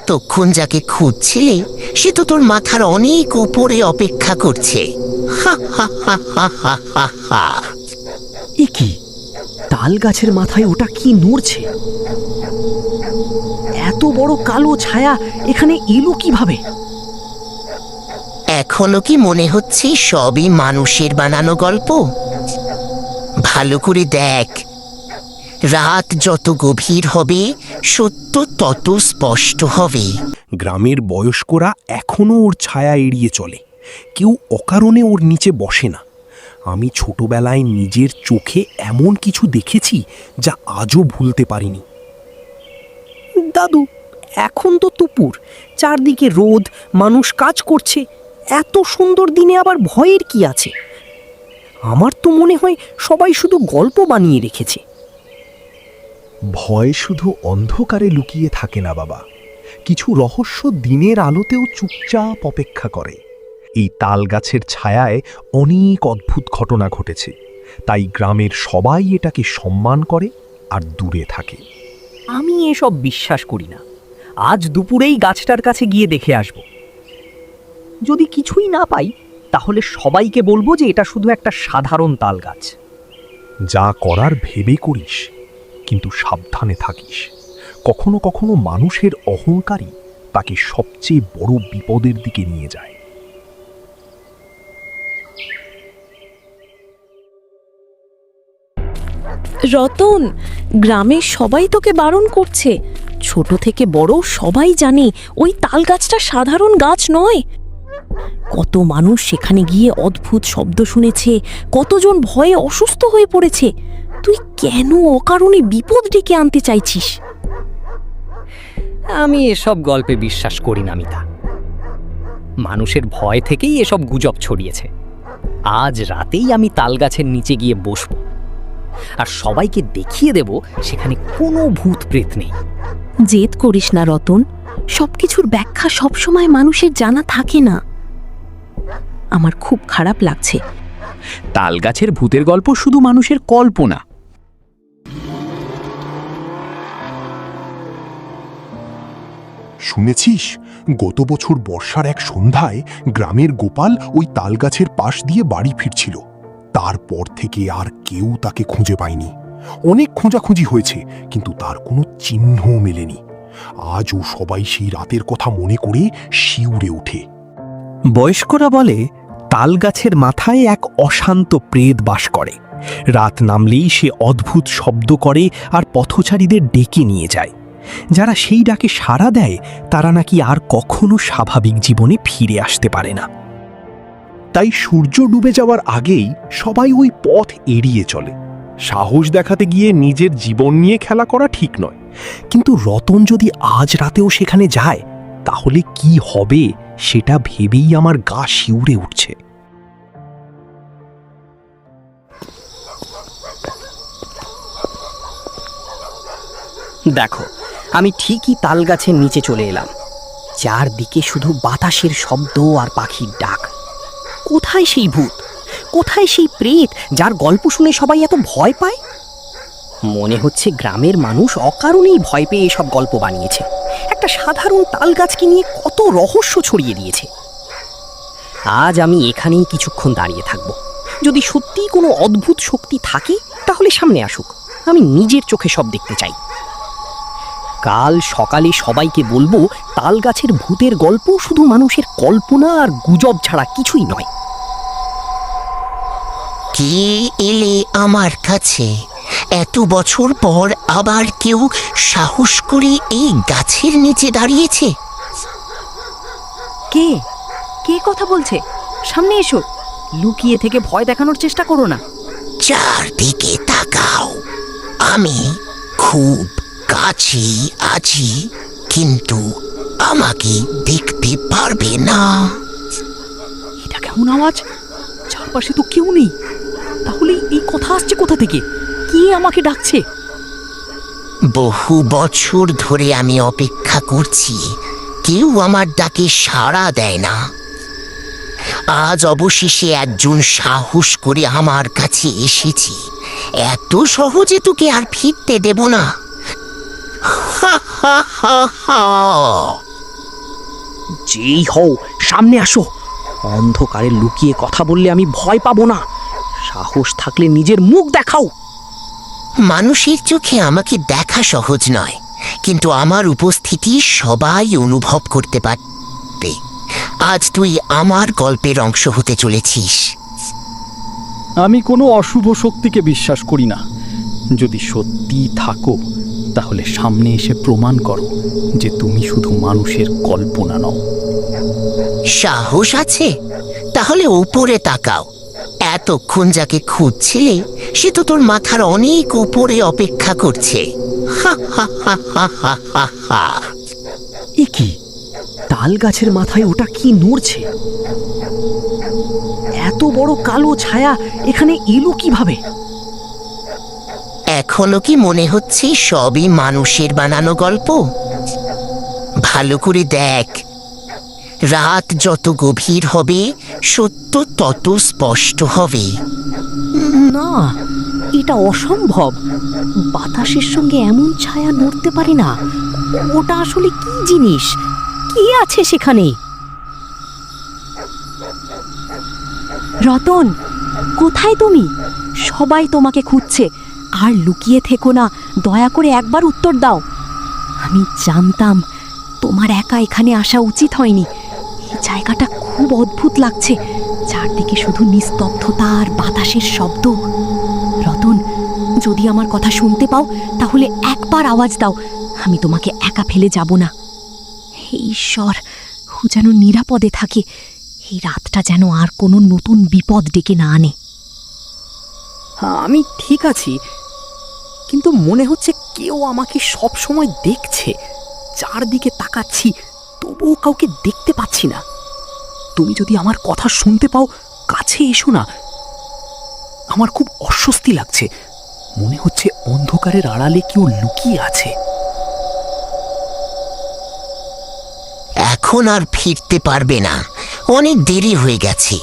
এতক্ষণ যাকে খুঁজছিলে সে তো তোর মাথার অনেক উপরে অপেক্ষা করছে। হা হা হা হা হা হা হা। এ কি, তাল গাছের মাথায় ওটা কি নড়ছে? এত বড় কালো ছায়া এখানে এলো কিভাবে? এখনো কি মনে হচ্ছে সবই মানুষের বানানো গল্প? ভালো করে দেখ, রাত যত গভীর হবে সত্য তত স্পষ্ট হবে। গ্রামের বয়স্করা এখনো ওর ছায়া এড়িয়ে চলে, কেউ অকারণে ওর নিচে বসে না। আমি ছোটবেলায় নিজের চোখে এমন কিছু দেখেছি যা আজও ভুলতে পারিনি। দাদু, এখন তো দুপুর, চারদিকে রোদ, মানুষ কাজ করছে। এত সুন্দর দিনে আবার ভয়ের কি আছে? আমার তো মনে হয় সবাই শুধু গল্প বানিয়ে রেখেছে। ভয় শুধু অন্ধকারে লুকিয়ে থাকে না বাবা, কিছু রহস্য দিনের আলোতেও চুপচাপ অপেক্ষা করে। এই তাল গাছের ছায়ায় অনেক অদ্ভুত ঘটনা ঘটেছে, তাই গ্রামের সবাই এটাকে সম্মান করে আর দূরে থাকে। আমি এসব বিশ্বাস করি না। আজ দুপুরেই গাছটার কাছে গিয়ে দেখে আসব। যদি কিছুই না পাই তাহলে সবাইকে বলবো যে এটা শুধু একটা সাধারণ তাল গাছ। যা করার ভেবে করিস, কিন্তু সাবধানে থাকিস। কখনো কখনো মানুষের অহংকারই তাকে সবচেয়ে বড় বিপদের দিকে নিয়ে যায়। রতন, গ্রামের সবাই তোকে বারণ করছে। ছোট থেকে বড় সবাই জানে ওই তাল গাছটা সাধারণ গাছ নয়। কত মানুষ সেখানে গিয়ে অদ্ভুত শব্দ শুনেছে, কতজন ভয়ে অসুস্থ হয়ে পড়েছে। তুই কেন অকারণে বিপদ ডেকে আনতে চাইছিস? আমি এসব গল্পে বিশ্বাস করি না মিতা। মানুষের ভয় থেকেই এসব গুজব ছড়িয়েছে। আজ রাতেই আমি তাল গাছের নিচে গিয়ে বসবো আর সবাইকে দেখিয়ে দেব সেখানে কোনো ভূত প্রেত নেই। জেদ করিস না রতন, সবকিছুর ব্যাখ্যা সবসময় মানুষের জানা থাকে না। আমার খুব খারাপ লাগছে। তাল গাছের ভূতের গল্প শুধু মানুষের কল্পনা। শুনেছিস, গত বছর বর্ষার এক সন্ধ্যায় গ্রামের গোপাল ওই তাল গাছের পাশ দিয়ে বাড়ি ফিরছিল। তারপর থেকে আর কেউ তাকে খুঁজে পায়নি। অনেক খোঁজাখুঁজি হয়েছে, কিন্তু তার কোনো চিহ্ন মেলেনি। আজও সবাই সেই রাতের কথা মনে করে শিউরে ওঠে। বয়স্করা বলে তাল গাছের মাথায় এক অশান্ত প্রেত বাস করে। রাত নামলেই সে অদ্ভুত শব্দ করে আর পথচারীদের ডেকে নিয়ে যায়। যারা সেই ডাকে সাড়া দেয় তারা নাকি আর কখনো স্বাভাবিক জীবনে ফিরে আসতে পারে না। তাই সূর্য ডুবে যাওয়ার আগেই সবাই ওই পথ এড়িয়ে চলে। সাহস দেখাতে গিয়ে নিজের জীবন নিয়ে খেলা করা ঠিক নয়। কিন্তু রতন যদি আজ রাতেও সেখানে যায় তাহলে কি হবে সেটা ভেবেই আমার গা শিউরে উঠছে। দেখো, আমি ঠিকই তাল গাছের নিচে চলে এলাম। চারদিকে শুধু বাতাসের শব্দ আর পাখির ডাক। কোথায় সেই ভূত? কোথায় সেই প্রেত যার গল্প শুনে সবাই এত ভয় পায়? মনে হচ্ছে গ্রামের মানুষ অকারণেই ভয় পেয়ে এসব গল্প বানিয়েছে। একটা সাধারণ তাল গাছকে নিয়ে কত রহস্য ছড়িয়ে দিয়েছে। আজ আমি এখানেই কিছুক্ষণ দাঁড়িয়ে থাকব। যদি সত্যিই কোনো অদ্ভুত শক্তি থাকে তাহলে সামনে আসুক, আমি নিজের চোখে সব দেখতে চাই। কাল সকালে সবাইকে বলবো তাল গাছের ভূতের গল্প শুধু মানুষের কল্পনা আর গুজব ছাড়া কিছুই নয়। কি এলে আমার কাছে? এত বছর পর আবার কেউ সাহস করে এই গাছের নিচে দাঁড়িয়েছে। কে কে কথা বলছে? সামনে এসো, লুকিয়ে থেকে ভয় দেখানোর চেষ্টা করো না। চারদিকে তাকাও, আমি খুব কাছে আছি, কিন্তু আমাকে দেখতে পারবে না। এটা কেমন আওয়াজ? চারপাশে তো কেউ নেই, তাহলে এই কথা আসছে কোথা থেকে? কে আমাকে ডাকছে? বহু বছর ধরে আমি অপেক্ষা করছি, কেউ আমার ডাকে সাড়া দেয় না। আজ অবশেষে একজন সাহস করে আমার কাছে এসেছে। এত সহজে তোকে আর ফিরতে দেব না। যেই হও সামনে আসো। অন্ধকারে লুকিয়ে কথা বললে আমি ভয় পাবো না। সাহস থাকলে নিজের মুখ দেখাও। মানুষের চোখে আমাকে দেখা সহজ নয়, কিন্তু আমার উপস্থিতি সবাই অনুভব করতে পারবে। আজ তুই আমার গল্পের অংশ হতে চলেছিস। আমি কোনো অশুভ শক্তিকে বিশ্বাস করি না। যদি সত্যি থাকো তাহলে সামনে এসে প্রমাণ করো যে তুমি শুধু মানুষের কল্পনা নও। সাহস আছে? তাহলে উপরে তাকাও। এতক্ষণ যাকে খুঁজছিলে সে তো তোর মাথার অনেক উপরে অপেক্ষা করছে। হা হা হা হা হা হা হা। এ কি? তাল গাছের মাথায় ওটা কি নড়ছে? এত বড় কালো ছায়া এখানে এলো কিভাবে? এখনো কি মনে হচ্ছে সবই মানুষের বানানো গল্প? ভালো করে দেখ। রাত যত গভীর হবে সত্য তত স্পষ্ট হবে। না, এটা অসম্ভব। বাতাসের সঙ্গে এমন ছায়া নড়তে পারে না। ওটা আসলে কি জিনিস? কি আছে সেখানে? রতন, কোথায় তুমি? সবাই তোমাকে খুঁজছে। আর লুকিয়ে থেকো না, দয়া করে একবার উত্তর দাও। আমি জানতাম তোমার একা এখানে আসা উচিত হয়নি। এই জায়গাটা খুব অদ্ভুত লাগছে। চারদিকে শুধু নিস্তব্ধতা আর বাতাসের শব্দ। রতন, যদি আমার কথা শুনতে পাও তাহলে একবার আওয়াজ দাও। আমি তোমাকে একা ফেলে যাব না। হে ঈশ্বর, ও যেন নিরাপদে থাকে। এই রাতটা যেন আর কোনো নতুন বিপদ ডেকে না আনে। আমি ঠিক আছি, কিন্তু মনে হচ্ছে কেউ আমাকে সব সময় দেখছে। চারদিকে তাকাচ্ছি, তবুও কাউকে দেখতে পাচ্ছি না। তুমি যদি আমার কথা শুনতে পাও কাছে এসো না। আমার খুব অস্বস্তি লাগছে। মনে হচ্ছে অন্ধকারের আড়ালে কেউ লুকিয়ে আছে। এখন আর ফিরতে পারবে না, অনেক দেরি হয়ে গেছে।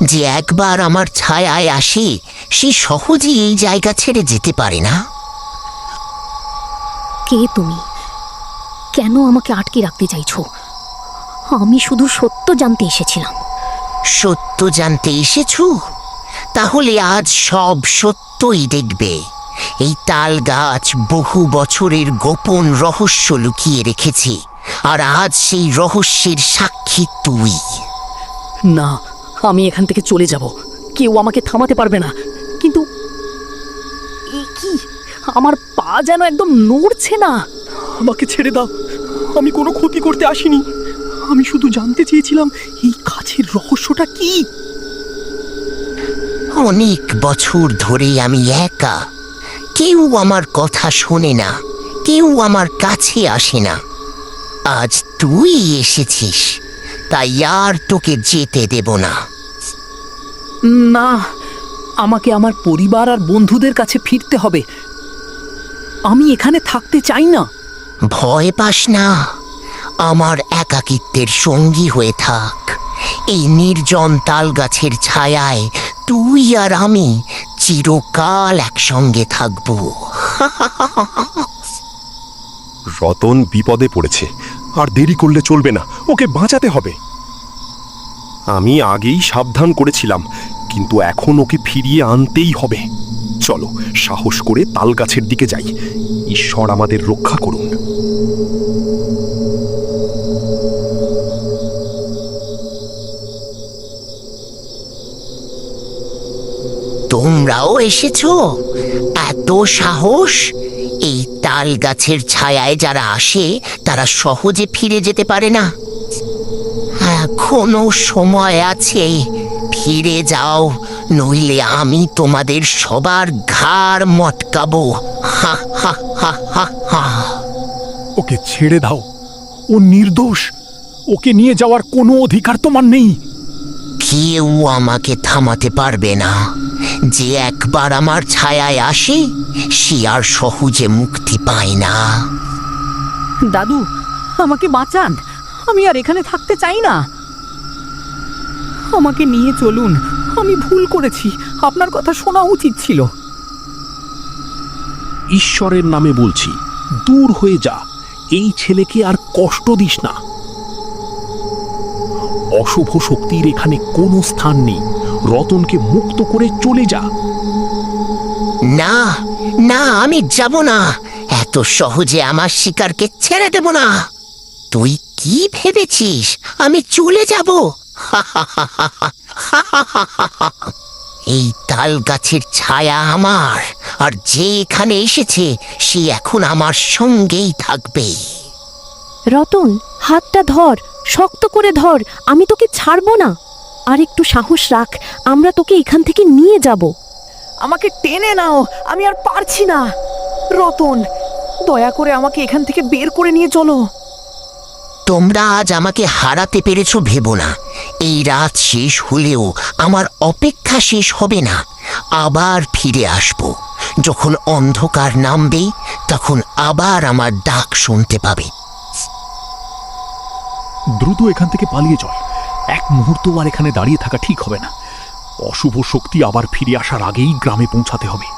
যে একবার আমার ছায়ায় আসে সে সহজেই এই জায়গা ছেড়ে যেতে পারে না। কে তুমি? কেন আমাকে আটকে রাখতে চাইছো? আমি শুধু সত্য জানতে এসেছিলাম। সত্য জানতে এসেছো? তাহলে আজ সব সত্যই দেখবে। এই তাল গাছ বহু বছরের গোপন রহস্য লুকিয়ে রেখেছে, আর আজ সেই রহস্যের সাক্ষী তুই। না, আমি এখান থেকে চলে যাব। কেউ আমাকে থামাতে পারবে না। কিন্তু এ কি? আমার পা যেন একদম নড়ছে না। আমাকে ছেড়ে দাও। আমি কোনো ক্ষতি করতে আসিনি। আমি শুধু জানতে চেয়েছিলাম এই গাছের রহস্যটা কি। অনেক বছর ধরে আমি একা। কেউ আমার কথা শোনে না, কেউ আমার কাছে আসে না। আজ তুই এসেছিস, তাই আর তোকে যেতে দেব না। না, আমাকে আমার পরিবার আর বন্ধুদের কাছে ফিরতে হবে। আমি এখানে থাকতে চাই না। ভয় পাস না, আমার একাকিত্বের সঙ্গী হয়ে থাক। এই নির্জন তাল গাছের ছায়ায় তুই আর আমি চিরকাল একসঙ্গে থাকব। রতন বিপদে পড়েছে, আর দেরি করলে চলবে না, ওকে বাঁচাতে হবে। আমি আগেই সাবধান করেছিলাম, কিন্তু এখন ওকে ফিরিয়ে আনতেই হবে। চলো, সাহস করে তাল গাছের দিকে যাই। ঈশ্বর আমাদের রক্ষা করুন। তোমরাও এসেছো? এত সাহস! এই তাল গাছের ছায়ায় যারা আসে তারা সহজে ফিরে যেতে পারে না। এখনো সময় আছে, ফিরে যাও, নইলে আমি তোমাদের সবার ঘাড় মটকাবো। হা হা হা হা হা। ওকে ছেড়ে দাও, ও নির্দোষ। ওকে নিয়ে যাওয়ার কোনো অধিকার তোমার নেই। কেউ আমাকে থামাতে পারবে না। যে একবার আমার ছায়ায় আসে সে আর সহজে মুক্তি পায় না। দাদু, আমাকে বাঁচান। আমি আর এখানে থাকতে চাই না। আমাকে নিয়ে চলুন। আমি ভুল করেছি। আপনার কথা শোনা উচিত ছিল। ঈশ্বরের নামে বলছি, দূর হয়ে যা। এই ছেলেকে আর কষ্ট দিস না। অশুভ শক্তির এখানে কোনো স্থান নেই। রতনকে মুক্ত করে চলে যা। না না, আমি যাব না। এত সহজে আমার শিকারকে ছেড়ে দেব না। তুই কি ভেবেছিস আমি চলে যাব? এই তাল গাছের ছায়া আমার, আর যে এখানে এসেছে সে এখন আমার সঙ্গেই থাকবে। রতন, হাতটা ধর, শক্ত করে ধর, আমি তোকে ছাড়বো না। আর একটু সাহস রাখ, আমরা তোকে এখান থেকে নিয়ে যাব। আমাকে টেনে নাও, আমি আর পারছি না। রতন, দয়া করে আমাকে এখান থেকে বের করে নিয়ে চলো। তোমরা আজ আমাকে হারাতে পেরেছো ভেবো না। এই রাত শেষ হলেও আমার অপেক্ষা শেষ হবে না। আবার ফিরে আসব। যখন অন্ধকার নামবে তখন আবার আমার ডাক শুনতে পাবে। দ্রুত এখান থেকে পালিয়ে চল। এক মুহূর্ত আর এখানে দাঁড়িয়ে থাকা ঠিক হবে না। অশুভ শক্তি আবার ফিরে আসার আগেই গ্রামে পৌঁছাতে হবে।